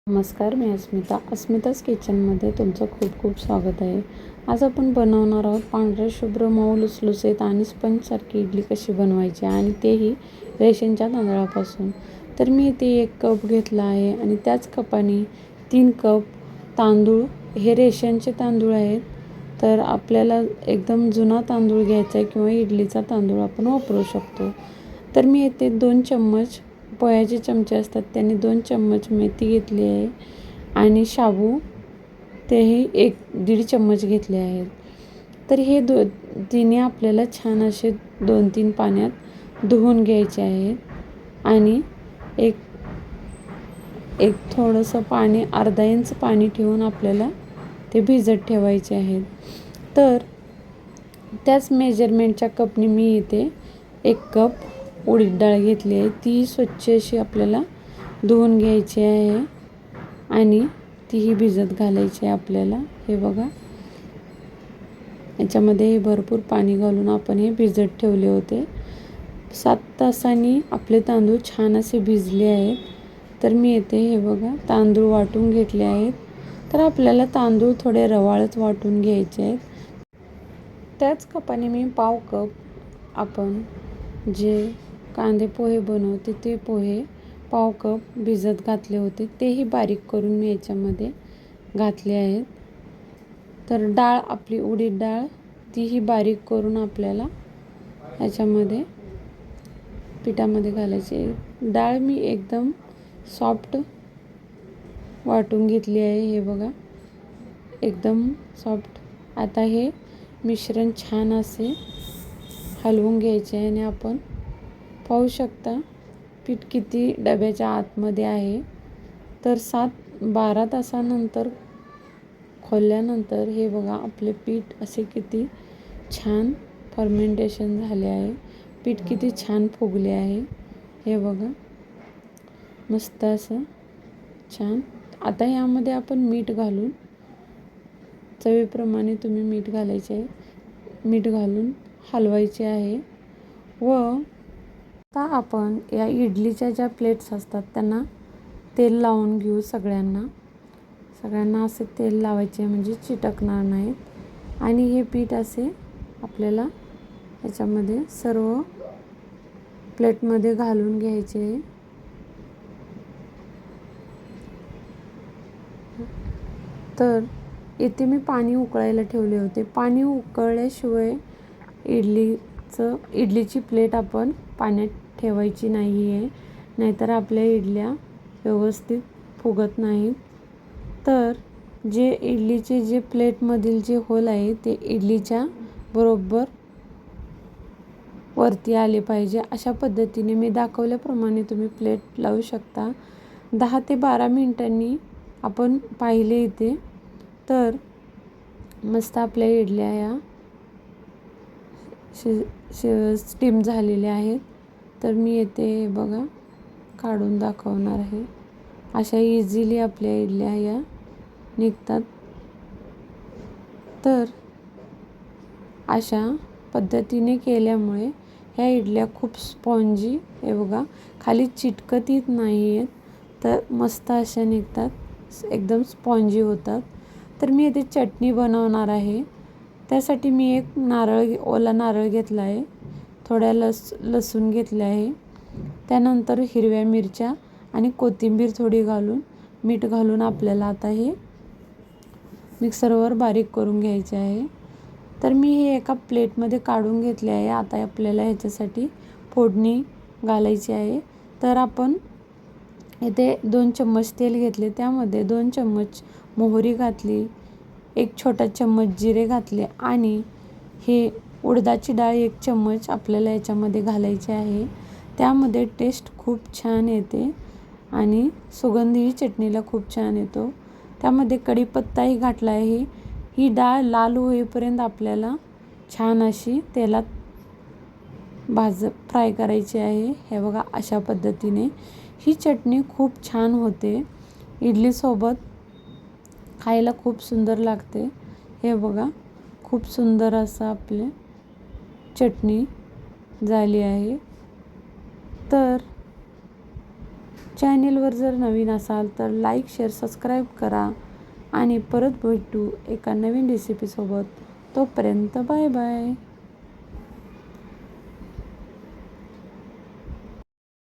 नमस्कार, मी अस्मिताच किचनमध्ये तुमचं खूप खूप स्वागत आहे. आज आपण बनवणार आहोत पांढऱ्या शुभ्र मऊ लुसलुसीत आणि स्पंजसारखी इडली कशी बनवायची आणि तेही रेशनच्या तांदळापासून. तर मी इथे 1 कप घेतला आहे आणि त्याच कपाने 3 कप तांदूळ, हे रेशनचे तांदूळ आहेत. तर आपल्याला एकदम जुना तांदूळ घ्यायचा आहे किंवा इडलीचा तांदूळ आपण वापरू शकतो. तर मी इथे 2 चम्मच पोह्याचे चमचे असतात त्याने 2 चम्मच मेथी घेतली आहे आणि शाबू तेही 1-1.5 चम्मच घेतले आहेत. तर हे तिन्ही आपल्याला छान असे 2-3 पाण्यात धुवून घ्यायचे आहेत आणि एक थोडंसं पाणी, अर्धा इंच पाणी ठेवून आपल्याला ते भिजत ठेवायचे आहेत. तर त्याच मेजरमेंटच्या कपने मी इथे 1 कप उडीद डाळ घेतली आहे. ती स्वच्छ अशी आपल्याला धुवून घ्यायची आहे आणि तीही भिजत घालायची आहे आपल्याला. हे बघा, याच्यामध्ये भरपूर पाणी घालून आपण हे भिजत ठेवले होते. 7 तासांनी आपले तांदूळ छान असे भिजले आहेत. तर मी येथे हे बघा तांदूळ वाटून घेतले आहेत. तर आपल्याला तांदूळ थोडे रवाळच वाटून घ्यायचे आहेत. त्याच कपाने मी पाव कप आपण जे कांदे पोहे बनवते ते पोहे पाव कप भिजत घातले होते, तेही बारीक करून मी याच्यामध्ये घातले आहेत. तर डाळ, आपली उडीद डाळ, तीही बारीक करून आपल्याला याच्यामध्ये पिठामध्ये घालायची. डाळ मी एकदम सॉफ्ट वाटून घेतली आहे. हे बघा, एकदम सॉफ्ट. आता हे मिश्रण छान असे हलवून घ्यायचे आहे आणि आपण पाहू शकता पीठ किती डब्याच्या आतमध्ये आहे. तर 7-12 तासानंतर खोलल्यानंतर हे बघा आपले पीठ असे किती छान फर्मेंटेशन झाले आहे. पीठ किती छान फुगले आहे. हे बघा, मस्त असं छान. आता यामध्ये आपण मीठ घालून, चवीप्रमाणे तुम्ही मीठ घालायचे आहे. मीठ घालून हलवायचे आहे. व आता आपण या इडलीच्या ज्या प्लेट्स असतात त्यांना तेल लावून घेऊ. सगळ्यांना असे तेल लावायचे म्हणजे चिटकणार नाहीत. आणि हे पीठ असे आपल्याला याच्यामध्ये सर्व प्लेटमध्ये घालून घ्यायचे. तर इथे मी पाणी उकळायला ठेवले होते. पाणी उकळल्याशिवाय इडलीची प्लेट आपण पाण्यात ठेवायची नाही आहे, नाहीतर आपल्या इडल्या व्यवस्थित फुगत नाहीत. तर जे इडलीचे जे प्लेटमधील जे होल आहे ते इडलीच्या बरोबर वरती आले पाहिजे. अशा पद्धतीने मी दाखवल्याप्रमाणे तुम्ही प्लेट लावू शकता. 10 ते 12 मिनिटांनी आपण पाहिले इथे, तर मस्त आपल्या इडल्या या स्टीम झालेल्या आहेत. तर मी येथे बघा काढून दाखवणार आहे. अशा इझिली आपल्या इडल्या या निघतात. तर अशा पद्धतीने केल्यामुळे ह्या इडल्या खूप स्पॉन्जी, हे बघा खाली चिटकत नाही आहेत, तर मस्त अशा निघतात, एकदम स्पॉन्जी होतात. तर मी इथे चटणी बनवणार आहे. त्यासाठी मी एक ओला नारळ घेतला आहे, थोड्या लसूण घेतले आहे, त्यानंतर हिरव्या मिरच्या आणि कोथिंबीर थोडी घालून, मीठ घालून आपल्याला आता हे मिक्सरवर बारीक करून घ्यायचे आहे. तर मी हे एका प्लेटमध्ये काढून घेतले आहे. आता आपल्याला ह्याच्यासाठी फोडणी घालायची आहे. तर आपण इथे 2 चम्मच तेल घेतले, त्यामध्ये 2 चम्मच मोहरी घातली, 1 छोटा चम्मच जिरे घातले आणि हे उडदाची डाळ 1 चम्मच आपल्याला याच्यामध्ये घालायची आहे. त्यामध्ये टेस्ट खूप छान येते आणि सुगंधही चटणीला खूप छान येतो. त्यामध्ये कढीपत्ताही घातला आहे. ही डाळ लाल होईपर्यंत आपल्याला छान अशी तेलात फ्राय करायची आहे. हे बघा, अशा पद्धतीने ही चटणी खूप छान होते. इडलीसोबत खायला खूप सुंदर लागते. हे बघा, खूप सुंदर असं आपले चटणी झाली आहे. तर चॅनेलवर जर नवीन असाल तर लाईक, शेअर, सबस्क्राईब करा आणि परत भेटू एका नवीन रेसिपीसोबत. तोपर्यंत बाय बाय.